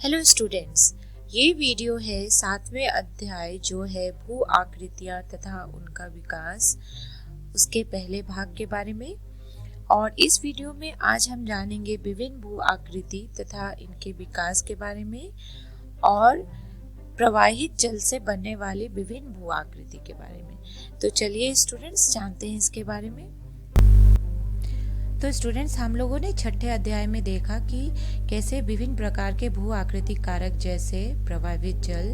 Hello students, ये video है 7वें अध्याय जो है भू आकृतियाँ तथा उनका विकास, उसके पहले भाग के बारे में। और इस वीडियो में आज हम जानेंगे विभिन्न भू आकृति तथा इनके विकास के बारे में और प्रवाहित जल से बनने वाली विभिन्न भू आकृति के बारे में। तो चलिए स्टूडेंट्स जानते हैं इसके बारे में। तो स्टूडेंट्स, हम लोगों ने छठे अध्याय में देखा कि कैसे विभिन्न प्रकार के भू आकृतिक कारक जैसे प्रवाहित जल,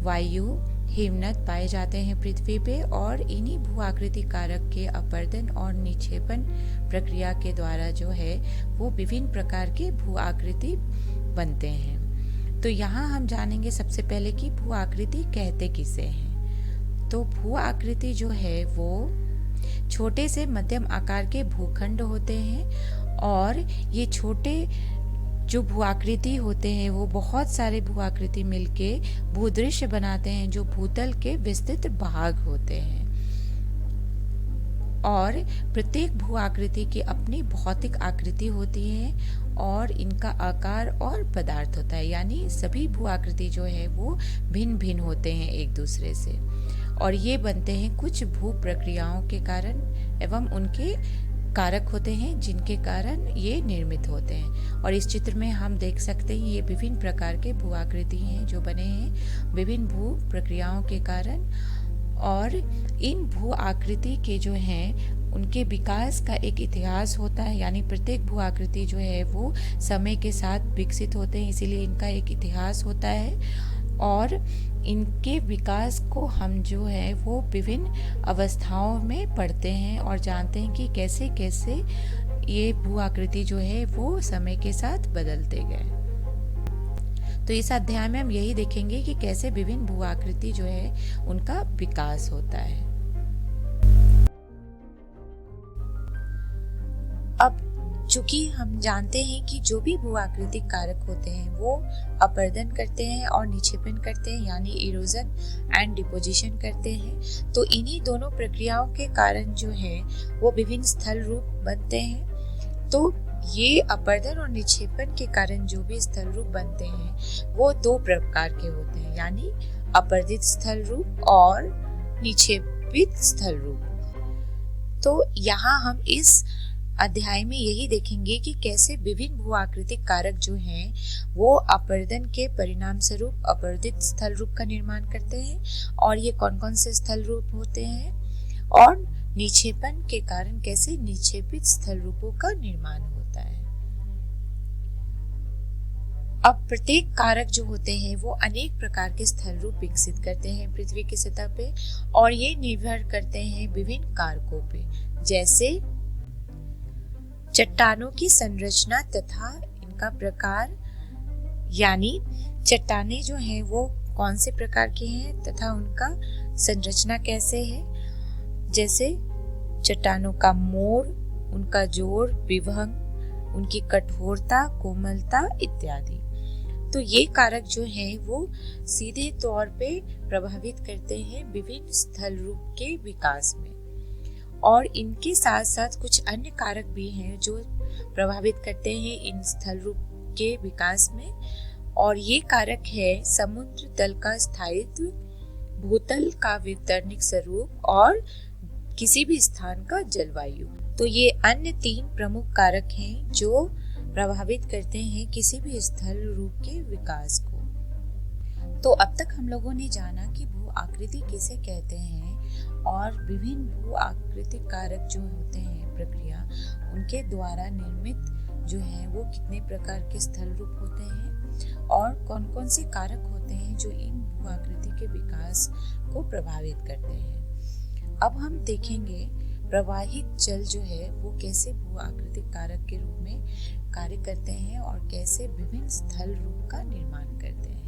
वायु, हिमनद पाए जाते हैं पृथ्वी पे, और इन्हीं भू आकृतिक कारक के अपरदन और निक्षेपण प्रक्रिया के द्वारा जो है वो विभिन्न प्रकार के भू आकृति बनते हैं। तो यहाँ हम जानेंगे सबसे पहले कि भू आकृति कहते किसे हैं। तो भू आकृति जो है वो छोटे से मध्यम आकार के भूखंड होते हैं, और ये छोटे जो भू आकृति होते हैं वो बहुत सारे भू आकृति मिलके भूदृश्य बनाते हैं जो भूतल के विस्तृत भाग होते हैं। और प्रत्येक भू आकृति की अपनी भौतिक आकृति होती है और इनका आकार और पदार्थ होता है, यानी सभी भू आकृति जो है वो भिन्न भिन्न होते हैं एक दूसरे से, और ये बनते हैं कुछ भू प्रक्रियाओं के कारण एवं उनके कारक होते हैं जिनके कारण ये निर्मित होते हैं। और इस चित्र में हम देख सकते हैं ये विभिन्न प्रकार के भू आकृति हैं जो बने हैं विभिन्न भू प्रक्रियाओं के कारण। और इन भू आकृति के जो हैं उनके विकास का एक इतिहास होता है, यानी प्रत्येक भू आकृति जो है वो समय के साथ विकसित होते हैं, इसीलिए इनका एक इतिहास होता है। और इनके विकास को हम जो है वो विभिन्न अवस्थाओं में पढ़ते हैं और जानते हैं कि कैसे कैसे ये भू आकृति जो है वो समय के साथ बदलते गए। तो इस अध्याय में हम यही देखेंगे कि कैसे विभिन्न भू आकृति जो है उनका विकास होता है। अब चूंकि हम जानते हैं कि जो भी भू आकृतिक कारक होते हैं वो अपरदन करते हैं और निक्षेपण करते हैं, यानी इरोजन एंड डिपोजिशन करते हैं, तो इन्हीं दोनों प्रक्रियाओं के कारण जो है वो विभिन्न स्थल रूप बनते हैं। तो ये अपरदन और निक्षेपण के कारण जो भी स्थल रूप बनते हैं वो दो प्रकार के होते हैं, यानी अपरदित स्थल रूप और निक्षेपित स्थल रूप। तो यहाँ हम इस अध्याय में यही देखेंगे कि कैसे विभिन्न भू आकृतिक कारक जो हैं वो अपरदन के परिणाम स्वरूप अपरदित स्थल रूप का निर्माण करते हैं, और ये कौन कौन से स्थल रूप होते हैं, और निक्षेपण के कारण कैसे निक्षेपित स्थल रूपों का निर्माण होता है। अब प्रत्येक कारक जो होते हैं वो अनेक प्रकार के स्थल रूप विकसित करते हैं पृथ्वी की सतह पे, और ये निर्भर करते हैं विभिन्न कारकों पे, जैसे चट्टानों की संरचना तथा इनका प्रकार, यानी चट्टानें जो हैं वो कौन से प्रकार की हैं तथा उनका संरचना कैसे है, जैसे चट्टानों का मोड़, उनका जोड़, विभंग, उनकी कठोरता, कोमलता इत्यादि। तो ये कारक जो हैं वो सीधे तौर पे प्रभावित करते हैं विभिन्न स्थल रूप के विकास में, और इनके साथ साथ कुछ अन्य कारक भी हैं जो प्रभावित करते हैं इन स्थल रूप के विकास में। और ये कारक है समुद्र तल का स्थायित्व, भूतल का वितरणिक स्वरूप और किसी भी स्थान का जलवायु। तो ये अन्य तीन प्रमुख कारक हैं जो प्रभावित करते हैं किसी भी स्थल रूप के विकास को। तो अब तक हम लोगों ने जाना कि भू आकृति किसे कहते हैं और विभिन्न भू आकृतिक कारक जो होते हैं प्रक्रिया, उनके द्वारा निर्मित जो है वो कितने प्रकार के स्थल रूप होते हैं, और कौन कौन से कारक होते हैं जो इन भू आकृति के विकास को प्रभावित करते हैं। अब हम देखेंगे प्रवाहित जल जो है वो कैसे भू आकृतिक कारक के रूप में कार्य करते हैं और कैसे विभिन्न स्थल रूप का निर्माण करते हैं।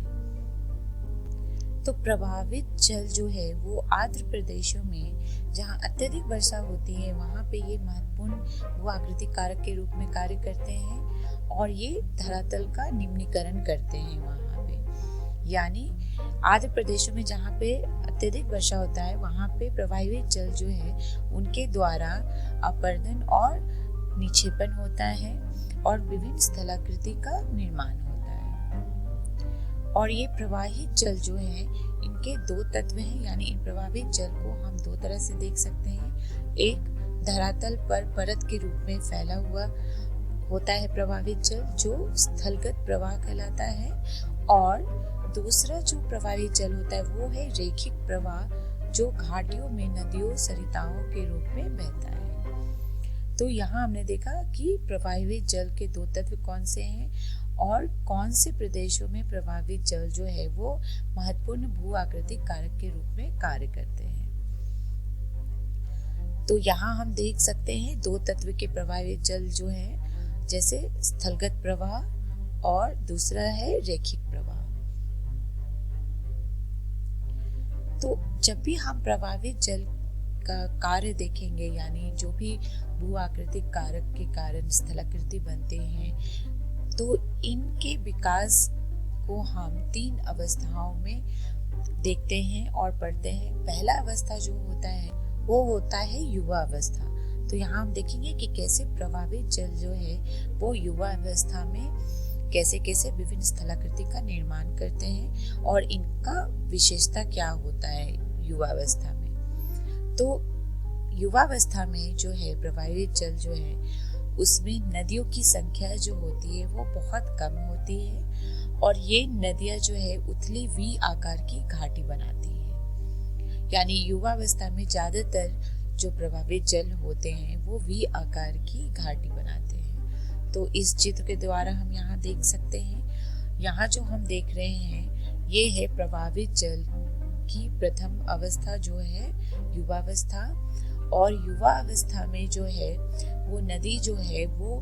तो प्रभावित जल जो है वो आर्द्र प्रदेशों में जहाँ अत्यधिक वर्षा होती है वहाँ पे ये महत्वपूर्ण भू आकृतिक कारक के रूप में कार्य करते हैं, और ये धरातल का निम्नीकरण करते हैं वहाँ पे, यानी आर्द्र प्रदेशों में जहाँ पे अत्यधिक वर्षा होता है वहाँ पे प्रवाहित जल जो है उनके द्वारा अपरदन और निक्षेपण होता है और विभिन्न स्थलाकृति का निर्माण होता है। और ये प्रवाहित जल जो है इनके दो तत्व हैं, यानी इन प्रवाहित जल को हम दो तरह से देख सकते हैं। एक धरातल पर परत के रूप में फैला हुआ होता है प्रवाहित जल, जो स्थलगत प्रवाह कहलाता है, और दूसरा जो प्रवाहित जल होता है वो है रेखिक प्रवाह, जो घाटियों में नदियों सरिताओं के रूप में बहता है। तो यहाँ हमने देखा कि प्रवाहित जल के दो तत्व कौन से हैं और कौन से प्रदेशों में प्रवाहित जल जो है वो महत्वपूर्ण भू आकृतिक कारक के रूप में कार्य करते हैं। तो यहाँ हम देख सकते हैं दो तत्व के प्रवाहित जल जो है, जैसे स्थलगत प्रवाह और दूसरा है रेखिक प्रवाह। तो जब भी हम प्रवाहित जल का कार्य देखेंगे, यानी जो भी भू आकृतिक कारक के कारण स्थलाकृति बनते हैं, तो इनके विकास को हम तीन अवस्थाओं में देखते हैं और पढ़ते हैं। पहला अवस्था जो होता है वो होता है युवा अवस्था। तो यहाँ हम देखेंगे कि कैसे प्रवाहित जल जो है वो युवा अवस्था में कैसे कैसे विभिन्न स्थलाकृति का निर्माण करते हैं और इनका विशेषता क्या होता है युवा अवस्था में। तो युवा अवस्था में जो है प्रवाहित जल जो है उसमें नदियों की संख्या जो होती है वो बहुत कम होती है और ये नदियां जो है उथली वी आकार की घाटी बनाती है। यानी युवा अवस्था में ज्यादातर जो प्रवाहित जल होते हैं वो वी आकार की घाटी बनाते हैं। तो इस चित्र के द्वारा हम यहाँ देख सकते हैं, यहाँ जो हम देख रहे हैं ये है प्रवाहित जल की प्रथम अवस्था जो है युवा अवस्था। और युवा अवस्था में जो है वो नदी जो है वो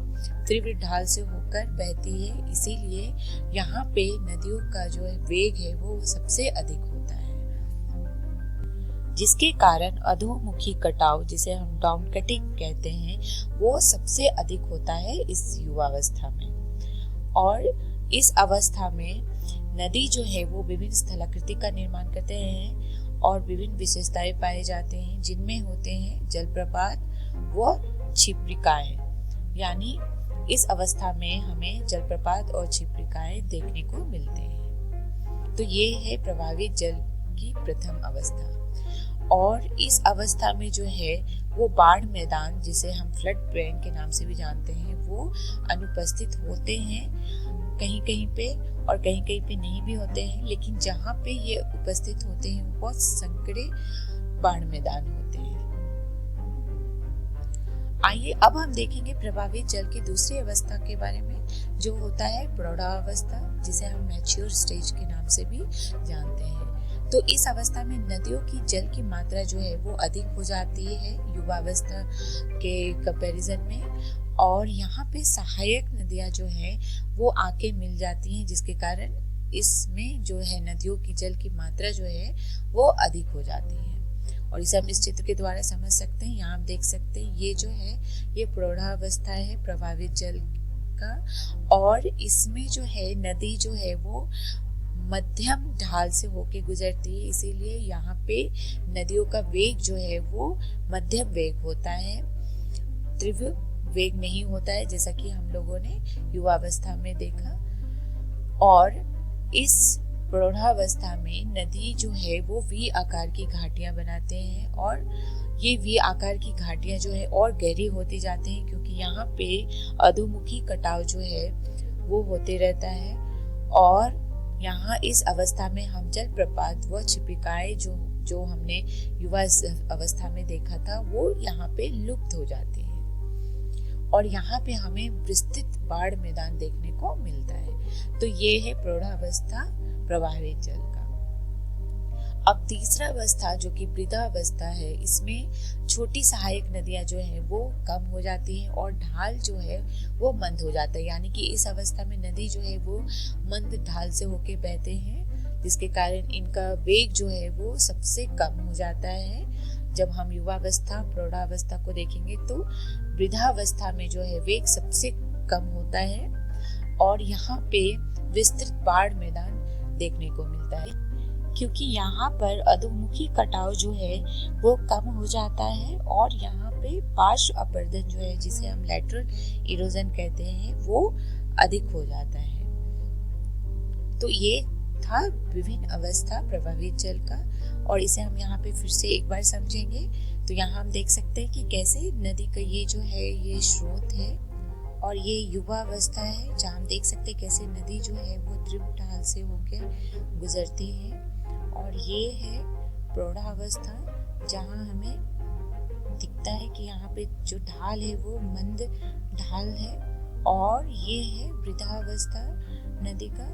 तीव्र ढाल से होकर बहती है, इसीलिए यहाँ पे नदियों का जो है वेग है वो सबसे अधिक होता है, जिसके कारण अधोमुखी कटाव, जिसे हम डाउन कटिंग कहते हैं, वो सबसे अधिक होता है इस युवा अवस्था में। और इस अवस्था में नदी जो है वो विभिन्न स्थलाकृति का निर्माण करते हैं और विभिन्न विशेषताएं पाए जाते हैं, जिनमें होते हैं जलप्रपात व छिप्रिकाएं। यानी इस अवस्था में हमें जलप्रपात और छिप्रिकाएं देखने को मिलते हैं। तो ये है प्रवाहित जल की प्रथम अवस्था। और इस अवस्था में जो है वो बाढ़ मैदान, जिसे हम फ्लड प्लेन के नाम से भी जानते हैं, वो अनुपस्थित होते हैं कहीं कहीं पे और कहीं कहीं पे नहीं भी होते हैं, लेकिन जहाँ पे ये उपस्थित होते हैं वो बहुत संकरे बाढ़ मैदान होते हैं। आइए अब हम देखेंगे प्रवाहित जल की दूसरी अवस्था के बारे में, जो होता है प्रौढ़ावस्था, जिसे हम मैच्योर स्टेज के नाम से भी जानते हैं। तो इस अवस्था में नदियों की जल की मात्रा जो है वो अधिक हो जाती है युवावस्था के कंपैरिजन में, और यहाँ पे सहायक नदियाँ जो है वो आके मिल जाती हैं, जिसके कारण इसमें जो है नदियों की जल की मात्रा जो है वो अधिक हो जाती है। और इसे हम इस चित्र के द्वारा समझ सकते हैं। यहाँ आप देख सकते हैं ये जो है ये प्रौढ़ावस्था है प्रवाहित जल का, और इसमें जो है नदी जो है वो मध्यम ढाल से होके गुजरती है, इसीलिए यहाँ पे नदियों का वेग जो है वो मध्यम वेग होता है, तीव्र वेग नहीं होता है, जैसा कि हम लोगों ने युवावस्था में देखा। और इस प्रौढ़ावस्था में नदी जो है वो वी आकार की घाटियां बनाते हैं, और ये वी आकार की घाटियां जो है और गहरी होती जाती हैं, क्योंकि यहाँ पे अधोमुखी कटाव जो है वो होते रहता है। और यहाँ इस अवस्था में हम जलप्रपात व छिपिकाएं जो हमने युवा अवस्था में देखा था वो यहाँ पे लुप्त हो जाती है, और यहाँ पे हमें विस्तृत बाढ़ मैदान देखने को मिलता है। तो ये है प्रौढ़ावस्था प्रवाहित जल का। अब तीसरा अवस्था जो कि वृद्धावस्था है, इसमें छोटी सहायक नदियां जो है वो कम हो जाती हैं और ढाल जो है वो मंद हो जाता है, यानी कि इस अवस्था में नदी जो है वो मंद ढाल से होके बहते हैं, जिसके कारण इनका वेग जो है वो सबसे कम हो जाता है। जब हम युवावस्था प्रौढ़ावस्था को देखेंगे तो वृद्धावस्था में जो है वेग सबसे कम होता है, और यहाँ पे विस्तृत बाढ़ मैदान देखने को मिलता है, क्योंकि यहाँ पर अधोमुखी कटाव जो है वो कम हो जाता है, और यहाँ पे पार्श्व अपरदन जो है जिसे हम लैटरल इरोजन कहते हैं वो अधिक हो जाता है। तो ये तथा विभिन्न अवस्था प्रभावित जल का। और इसे हम यहाँ पे फिर से एक बार समझेंगे। तो यहाँ हम देख सकते हैं कि कैसे नदी का ये जो है ये स्रोत है और ये युवा अवस्था है, जहाँ हम देख सकते हैं कैसे नदी जो है वो तीव्र ढाल से होकर गुजरती है। और ये है प्रौढ़ावस्था, जहाँ हमें दिखता है कि यहाँ पे जो ढाल है वो मंद ढाल है। और ये है वृद्धावस्था नदी का।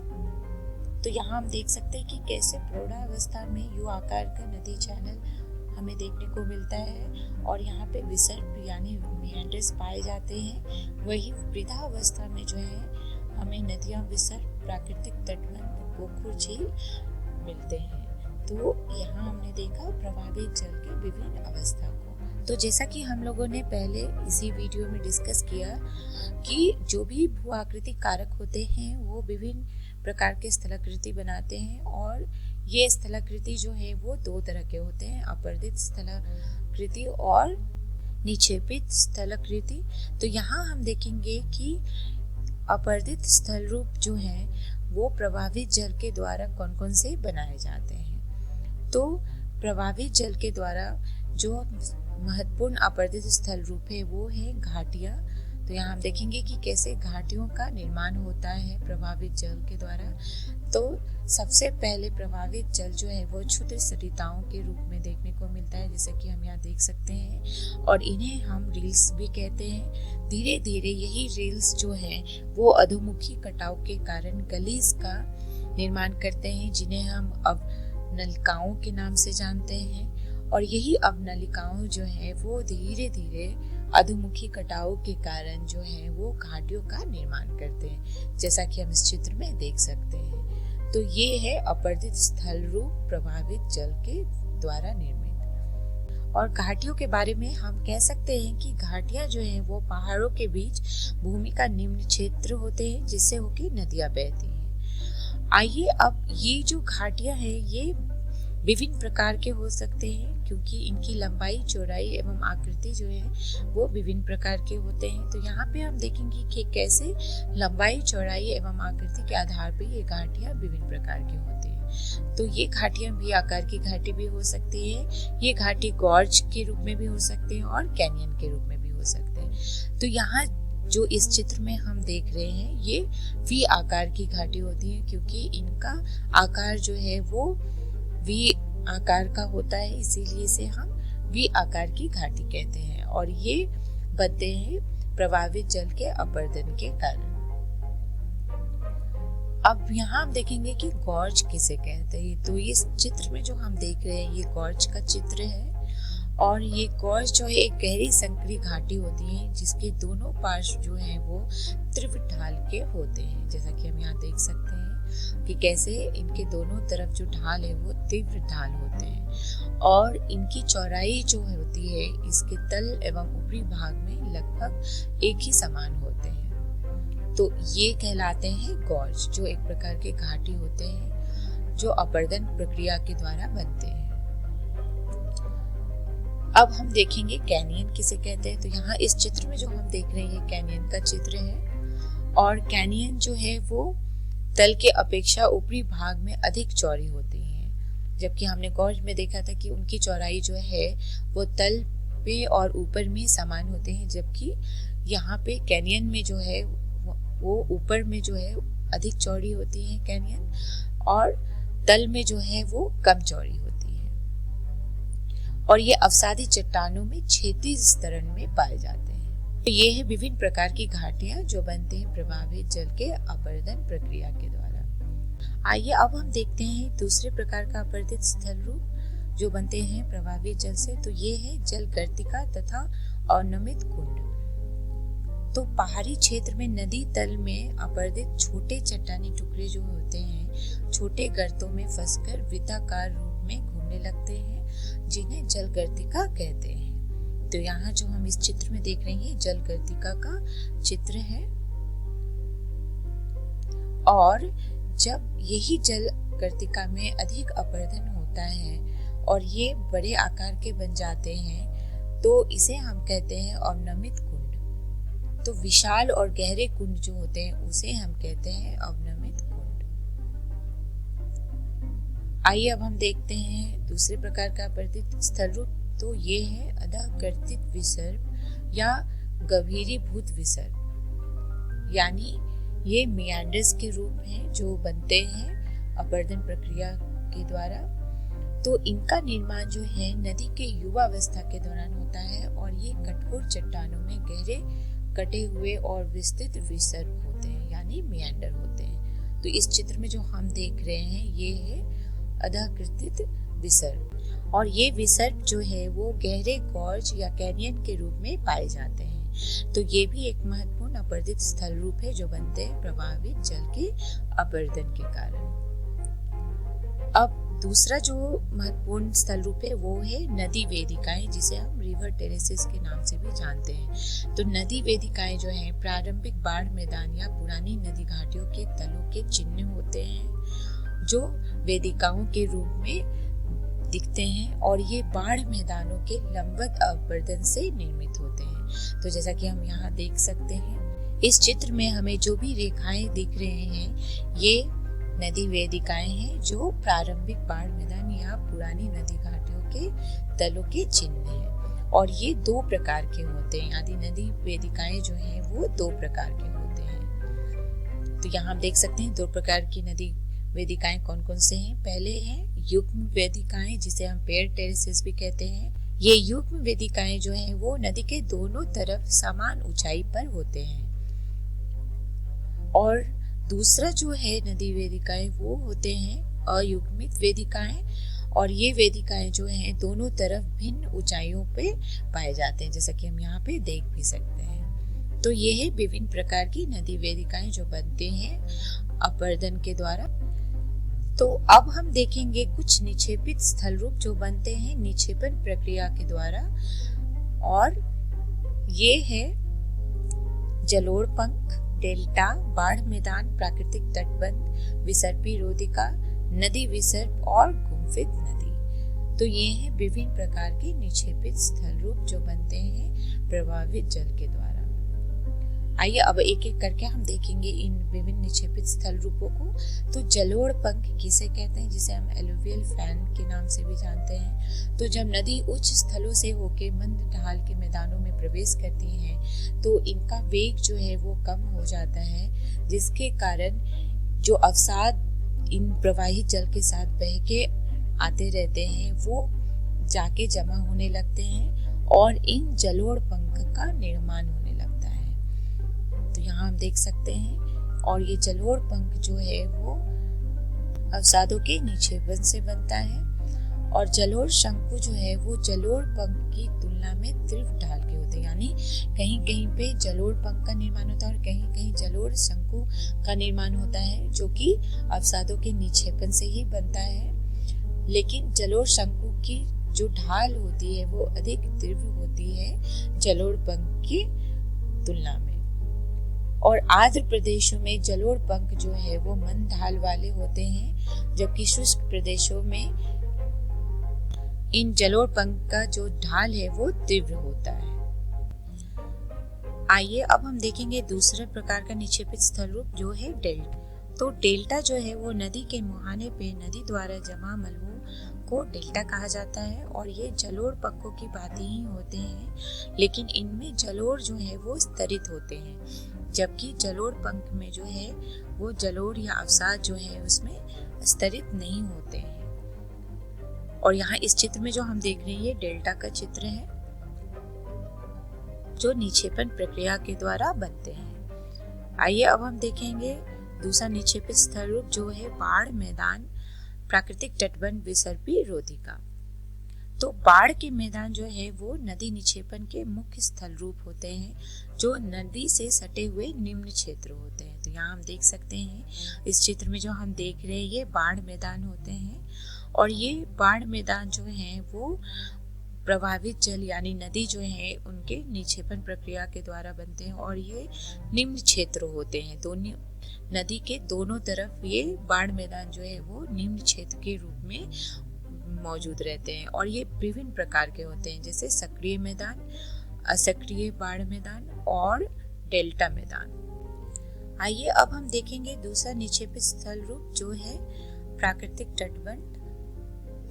तो यहाँ हम देख सकते हैं कि कैसे प्रौढ़ावस्था में यू आकार का नदी चैनल हमें देखने को मिलता है और यहाँ पे विसर्ग यानी मेंडर्स पाए जाते हैं। वही वृद्धावस्था में जो है हमें नदियाँ, विसर्ग, प्राकृतिक तटबंध, पोखर, झील मिलते हैं। तो यहाँ हमने देखा प्रभावित जल के विभिन्न अवस्था को। तो जैसा कि हम लोगों ने पहले इसी वीडियो में डिस्कस किया कि जो भी भू आकृतिक कारक होते हैं वो विभिन्न प्रकार के स्थलाकृति बनाते हैं। और ये स्थलाकृति जो है वो दो तरह के होते हैं, अपर्दित स्थलाकृति और निक्षेपित स्थलाकृति। तो यहाँ हम देखेंगे कि अपर्दित स्थल रूप जो है वो प्रभावित जल के द्वारा कौन कौन से बनाए जाते हैं। तो प्रभावित जल के द्वारा जो महत्वपूर्ण अपर्दित स्थल रूप है वो है घाटियाँ। तो यहाँ हम देखेंगे कि कैसे घाटियों का निर्माण होता है प्रभावित जल के द्वारा। तो सबसे पहले प्रभावित जल जो है वो क्षुद्र सरिताओं के रूप में देखने को मिलता है, जैसे कि हम यहाँ देख सकते हैं। और इन्हें हम रील्स भी कहते हैं। धीरे धीरे यही रील्स जो है वो अधोमुखी कटाव के कारण गलीज का निर्माण करते हैं, जिन्हें हम अब नलिकाओं के नाम से जानते हैं। और यही अब नलिकाओं जो है वो धीरे धीरे अधोमुखी कटाव के कारण जो है वो घाटियों का निर्माण करते हैं, जैसा कि हम इस चित्र में देख सकते हैं। तो ये है अपर्दित स्थल रूप प्रभावित जल के द्वारा निर्मित। और घाटियों के बारे में हम कह सकते हैं कि घाटियां जो है वो पहाड़ों के बीच भूमि का निम्न क्षेत्र होते हैं, जिससे होकर नदियां बहती हैं। आइए अब ये जो घाटियां हैं ये विभिन्न प्रकार के हो सकते हैं, क्योंकि इनकी लंबाई, चौड़ाई एवं आकृति जो है वो विभिन्न प्रकार के होते हैं। तो यहाँ पे हम देखेंगे कि कैसे लंबाई, चौड़ाई एवं आकृति के आधार पर ये घाटियाँ विभिन्न प्रकार की होती हैं। तो ये घाटियाँ भी आकार की घाटी भी हो सकती है, ये घाटी गॉर्ज के रूप में भी हो सकते हैं और कैनियन के रूप में भी हो सकते हैं। तो यहाँ जो इस चित्र में हम देख रहे हैं ये वी आकार की घाटी होती है, क्योंकि इनका आकार जो है वो वी आकार का होता है, इसीलिए इसे हम वी आकार की घाटी कहते हैं। और ये बनते हैं प्रभावित जल के अपर्दन के कारण। अब यहाँ हम देखेंगे कि गॉर्ज किसे कहते हैं। तो इस चित्र में जो हम देख रहे हैं ये गॉर्ज का चित्र है। और ये गॉर्ज जो है एक गहरी संकरी घाटी होती है, जिसके दोनों पार्श्व जो है वो तीव्र ढाल के होते हैं, जैसा कि हम यहाँ देख सकते हैं कि कैसे इनके दोनों तरफ जो ढाल है वो तीव्र ढाल होते हैं। और इनकी चौड़ाई जो होती है इसके तल एवं ऊपरी भाग में लगभग एक ही समान होते हैं। तो ये कहलाते हैं गॉर्ज, जो एक प्रकार के घाटी होते हैं जो अपर्दन प्रक्रिया के द्वारा बनते हैं। अब हम देखेंगे कैनियन किसे कहते हैं। तो यहाँ इस चित्र में जो हम देख रहे हैं ये कैनियन का चित्र है। और कैनियन जो है वो तल के अपेक्षा ऊपरी भाग में अधिक चौड़ी होती हैं, जबकि हमने गॉर्ज में देखा था कि उनकी चौड़ाई जो है वो तल पे और ऊपर में समान होते हैं, जबकि यहाँ पे कैनियन में जो है वो ऊपर में जो है अधिक चौड़ी होती है कैनियन, और तल में जो है वो कम चौड़ी होती है। और ये अवसादी चट्टानों में क्षैतिज स्तरण में पाए जाते हैं। तो ये है विभिन्न प्रकार की घाटियां जो बनते हैं प्रभावित जल के अपर्दन प्रक्रिया के द्वारा। आइए अब हम देखते हैं दूसरे प्रकार का अपर्दित स्थल रूप जो बनते हैं प्रभावित जल से। तो ये है जल गर्तिका तथा अवनमित कुंड। तो पहाड़ी क्षेत्र में नदी तल में अपर्दित छोटे चट्टानी टुकड़े जो होते हैं छोटे गर्तों में फंसकर वृत्ताकार रूप में घूमने लगते हैं, जिन्हें जल गर्तिका कहते हैं। तो यहाँ जो हम इस चित्र में देख रहे हैं जल गर्तिका का चित्र है। और जब यही जल गर्तिका में अधिक अपर्दन होता है और ये बड़े आकार के बन जाते हैं तो इसे हम कहते हैं अवनमित कुंड। तो विशाल और गहरे कुंड जो होते हैं उसे हम कहते हैं अवनमित कुंड। आइए अब हम देखते हैं दूसरे प्रकार का अपवर्तित स्थल रूप। तो ये है अधःकर्तित विसर्ग या गभीरीभूत विसर्ग, यानी ये मियांडर्स के रूप हैं जो बनते हैं अपवर्तन प्रक्रिया के द्वारा। तो इनका निर्माण जो है नदी के युवावस्था के दौरान होता है और ये कठोर चट्टानों में गहरे कटे हुए और विस्तृत विसर्ग होते हैं, यानी मियांडर होते हैं। तो इस चित्र में जो हम देख रहे हैं ये है अधःकर्तित विसर्ग, और ये विसर्ग जो है वो गहरे गॉर्ज या कैनियन के रूप में पाए जाते हैं। तो ये भी एक महत्वपूर्ण अपवर्तित स्थल रूप है जो बनते हैं प्रभावित जल के अपवर्तन के कारण। अब दूसरा जो महत्वपूर्ण स्थल रूप है वो है नदी वेदिकाएं, जिसे हम रिवर टेरेसेस के नाम से भी जानते हैं। तो नदी वेदिकाएं जो हैं प्रारंभिक बाढ़ मैदान या पुरानी नदी घाटियों के तलों के चिन्ह होते हैं जो वेदिकाओं के रूप में दिखते हैं, और ये बाढ़ मैदानों के लंबवत अपवर्तन से निर्मित होते हैं। तो जैसा कि हम यहाँ देख सकते हैं इस चित्र में हमें जो भी रेखाएं दिख रहे हैं ये नदी वेदिकाएं हैं जो प्रारंभिक बाढ़ मैदान या पुरानी नदी घाटियों के तलों के चिन्ह हैं, और ये दो प्रकार के होते हैं, यानी नदी वेदिकाएं जो हैं वो दो प्रकार के होते हैं। तो यहाँ हम देख सकते हैं दो प्रकार की नदी वेदिकाएं कौन कौन से हैं। पहले हैं युग्म वेदिकाएं, जिसे हम पेयर टेरेसेस भी कहते हैं। ये युग्म वेदिकाएं जो हैं वो नदी के दोनों तरफ समान ऊंचाई पर होते हैं, और दूसरा जो है नदी वेदिकाएं वो होते हैं अयुग्मित वेदिकाएं, और ये वेदिकाएं जो हैं दोनों तरफ भिन्न ऊंचाइयों पे पाए जाते हैं, जैसा कि हम यहाँ पे देख भी सकते हैं। तो ये है विभिन्न प्रकार की नदी वेदिकाएं जो बनते हैं अपवर्तन के द्वारा। तो अब हम देखेंगे कुछ निक्षेपित स्थल रूप जो बनते हैं निक्षेपण प्रक्रिया के द्वारा, और ये है जलोढ़ पंख, डेल्टा, बाढ़ मैदान, प्राकृतिक तटबंध, विसर्पी रोधिका, नदी विसर्प और गुम्फित नदी। तो ये हैं विभिन्न प्रकार के निक्षेपित स्थल रूप जो बनते हैं प्रभावित जल के द्वारा। आइए अब एक एक करके हम देखेंगे इन विभिन्न निक्षेपित स्थल रूपों को। तो जलोढ़ पंख किसे कहते हैं, जिसे हम एलुवियल फैन के नाम से भी जानते हैं। तो जब नदी उच्च स्थलों से होकर मंद ढाल के मैदानों में प्रवेश करती है तो इनका वेग जो है वो कम हो जाता है, जिसके कारण जो अवसाद इन प्रवाहित जल के साथ बह के आते रहते हैं वो जाके जमा होने लगते हैं और इन जलोढ़ पंख का निर्माण होने लगता है। तो यहाँ हम देख सकते हैं, और ये जलोढ़ पंख जो है वो अवसादों के निक्षेपण से बनता है, और जलोढ़ शंकु जो है वो जलोढ़ पंख की तुलना में तीव्र ढाल के होते हैं, यानी कहीं कहीं पे जलोढ़ पंख का निर्माण होता है और कहीं कहीं जलोढ़ शंकु का निर्माण होता है, जो कि अवसादों के निक्षेपण से ही बनता है। लेकिन जलोढ़ शंकु की जो ढाल होती है वो अधिक तीव्र होती है जलोढ़ पंख की तुलना में। और आर्द्र प्रदेशों में जलोढ़ पंख जो है वो मंद ढाल वाले होते हैं, जबकि शुष्क प्रदेशों में इन जलोढ़ पंख का जो ढाल है वो तीव्र होता है। आइए अब हम देखेंगे दूसरे प्रकार का निक्षेपित स्थल रूप जो है डेल्टा। तो डेल्टा जो है वो नदी के मुहाने पे नदी द्वारा जमा मलबों को डेल्टा कहा जाता है, और ये जलोढ़ पंखों की भांति ही होते हैं, लेकिन इनमें जलोढ़ जो है वो स्तरित होते हैं, जबकि जलोढ़ पंख में जो है वो जलोढ़ या अवसाद जो है उसमें स्तरित नहीं होते हैं। और यहाँ इस चित्र में जो हम देख रहे हैं ये डेल्टा का चित्र है जो निक्षेपण प्रक्रिया के द्वारा बनते हैं। आइए अब हम देखेंगे दूसरा निक्षेपित स्थल रूप जो है बाढ़ मैदान, प्राकृतिक तटबंध, विसर्पी रोधिका। तो बाढ़ के मैदान जो है वो नदी निक्षेपण के मुख्य स्थल रूप होते हैं जो नदी से सटे हुए निम्न क्षेत्र होते हैं। तो यहाँ हम देख सकते हैं इस चित्र में जो हम देख रहे हैं ये बाढ़ मैदान होते हैं, और ये बाढ़ मैदान जो है वो प्रभावित जल यानी नदी जो है उनके निक्षेपण प्रक्रिया के द्वारा बनते हैं, और ये निम्न क्षेत्र होते हैं। दोनों नदी के दोनों तरफ ये बाढ़ मैदान जो है वो निम्न क्षेत्र के रूप में मौजूद रहते हैं, और ये विभिन्न प्रकार के होते हैं, जैसे सक्रिय मैदान, असक्रिय बाढ़ मैदान और डेल्टा मैदान। आइए अब हम देखेंगे दूसरा निक्षेपित स्थल रूप जो है प्राकृतिक तटबंध,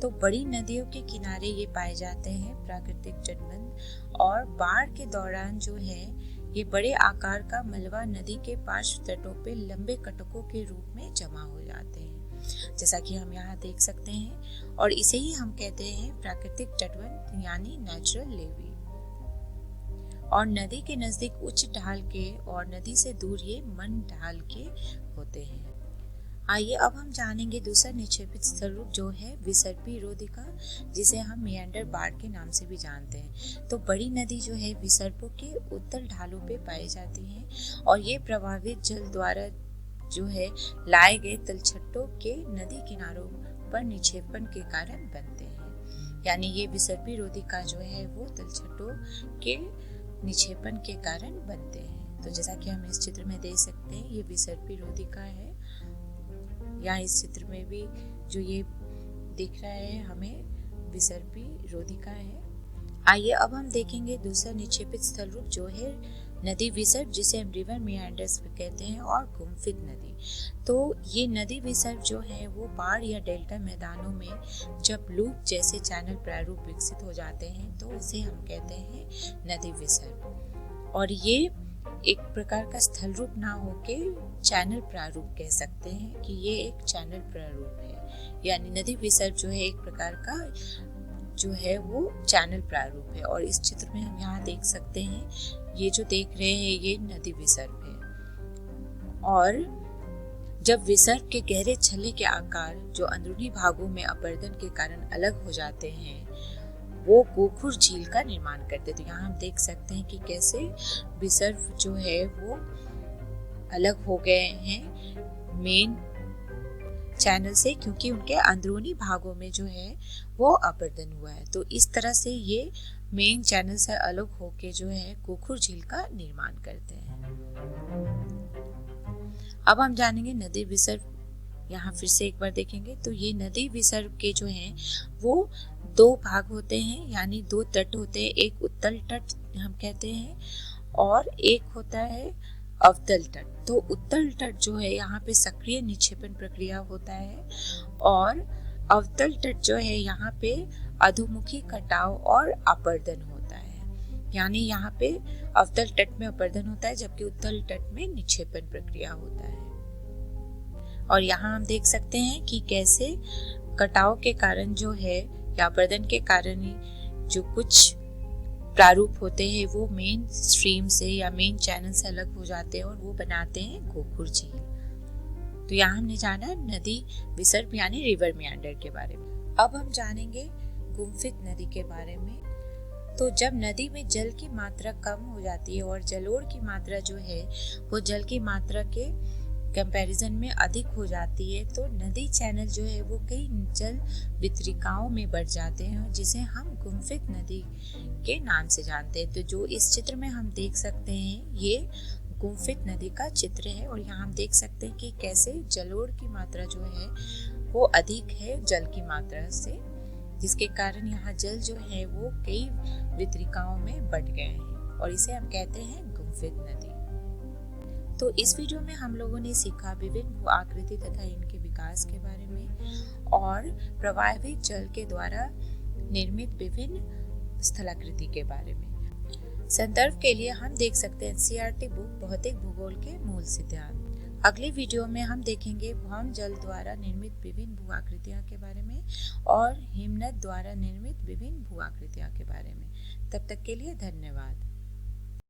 तो बड़ी नदियों के किनारे ये पाए जाते हैं प्राकृतिक तटबंध, और बाढ़ के दौरान जो है ये बड़े आकार का मलबा नदी के पार्श्व तटों पे लंबे कटकों के रूप में जमा हो जाते हैं, जैसा कि हम यहाँ देख सकते हैं। और इसे ही हम कहते हैं प्राकृतिक तटबंध यानी नेचुरल लेवी। और नदी के नजदीक उच्च ढाल के और नदी से दूर ये मंद ढाल के होते हैं। आइए अब हम जानेंगे दूसरा निक्षेपित स्थल रूप जो है विसर्पी रोधिका, जिसे हम मियांडर बाढ़ के नाम से भी जानते हैं। तो बड़ी नदी जो है विसर्पों के उत्तल ढालों पे पाई जाती है, और ये प्रभावित जल द्वारा जो है लाए गए तलछटों के नदी किनारों पर निक्षेपण के कारण बनते हैं। यानी ये विसर्पी रोधिका जो है वो तलछटों के निक्षेपण के कारण बनते हैं। तो जैसा कि हम इस चित्र में देख सकते हैं, ये विसर्पी रोधिका है। यहाँ इस चित्र में भी जो ये दिख रहा है हमें विसर्पी रोधिका है। आइए अब हम देखेंगे दूसरा निक्षेपित स्थल रूप जो है नदी विसर्प, जिसे हम रिवर मियांडर्स कहते हैं, और गुम्फित नदी। तो ये नदी विसर्प जो है वो बाढ़ या डेल्टा मैदानों में जब लूप जैसे चैनल प्रारूप विकसित हो जाते हैं तो इसे हम कहते हैं नदी विसर्प। और ये एक प्रकार का स्थल रूप ना होके चैनल प्रारूप कह सकते हैं कि ये एक चैनल प्रारूप है। यानी नदी विसर्प जो है एक प्रकार का जो है वो चैनल प्रारूप है। और इस चित्र में हम यहाँ देख सकते हैं, ये जो देख रहे हैं ये नदी विसर्प है। और जब विसर्प के गहरे छल्ले के आकार जो अंदरूनी भागों में अपर्दन के कारण अलग हो जाते हैं वो गोखुर झील का निर्माण करते। तो यहाँ हम देख सकते हैं कि कैसे विसर्प जो है वो अलग हो गए हैं मेन चैनल से, क्योंकि उनके अंदरूनी भागों में जो है वो अपर्दन हुआ है। तो इस तरह से ये मेन चैनल से अलग होके जो है गोखुर झील का निर्माण करते हैं। अब हम जानेंगे नदी विसर्प। यहाँ फिर से एक बार देखेंगे तो ये नदी विसर्प के जो हैं वो दो भाग होते हैं, यानी दो तट होते हैं। एक उत्तल तट हम कहते हैं और एक होता है अवतल तट। तो उत्तल तट जो है यहाँ पे सक्रिय निक्षेपण प्रक्रिया होता है, और अवतल तट जो है यहाँ पे अधोमुखी कटाव और अपर्दन होता है। यानी यहाँ पे अवतल तट में अपर्दन होता है जबकि उत्तल तट में निक्षेपण प्रक्रिया होता है। और यहाँ हम देख सकते हैं कि कैसे कटाव के कारण जो है या अपर्दन के कारण जो कुछ प्रारूप होते हैं वो मेन स्ट्रीम से या मेन चैनल से अलग हो जाते हैं और वो बनाते हैं गोखुर झील। तो यहाँ हमने जाना नदी विसर्प यानी रिवर मियांडर के बारे में। अब हम जानेंगे गुम्फित नदी के बारे में। तो जब नदी में जल की मात्रा कम हो जाती है और जलोढ़ की मात्रा जो है वो जल की मात्रा के कंपैरिजन में अधिक हो जाती है, तो नदी चैनल जो है वो कई जल वितरिकाओं में बढ़ जाते हैं, जिसे हम गुम्फित नदी के नाम से जानते हैं। तो जो इस चित्र में हम देख सकते हैं ये गुम्फित नदी का चित्र है, और यहाँ हम देख सकते हैं कि कैसे जलोढ़ की मात्रा जो है वो अधिक है जल की मात्रा से, जिसके कारण यहाँ जल जो है वो कई वितरिकाओं में बढ़ गए हैं, और इसे हम कहते हैं गुम्फित नदी। तो इस वीडियो में हम लोगों ने सीखा विभिन्न भू आकृति तथा इनके विकास के बारे में, और प्रवाहित जल के द्वारा निर्मित विभिन्न स्थलाकृति के बारे में। संदर्भ के लिए हम देख सकते हैं एनसीईआरटी बुक भौतिक भूगोल के मूल सिद्धांत। अगली वीडियो में हम देखेंगे भौम जल द्वारा निर्मित विभिन्न भू आकृतियों के बारे में और हिमनद द्वारा निर्मित विभिन्न भू आकृतियों के बारे में। तब तक के लिए धन्यवाद।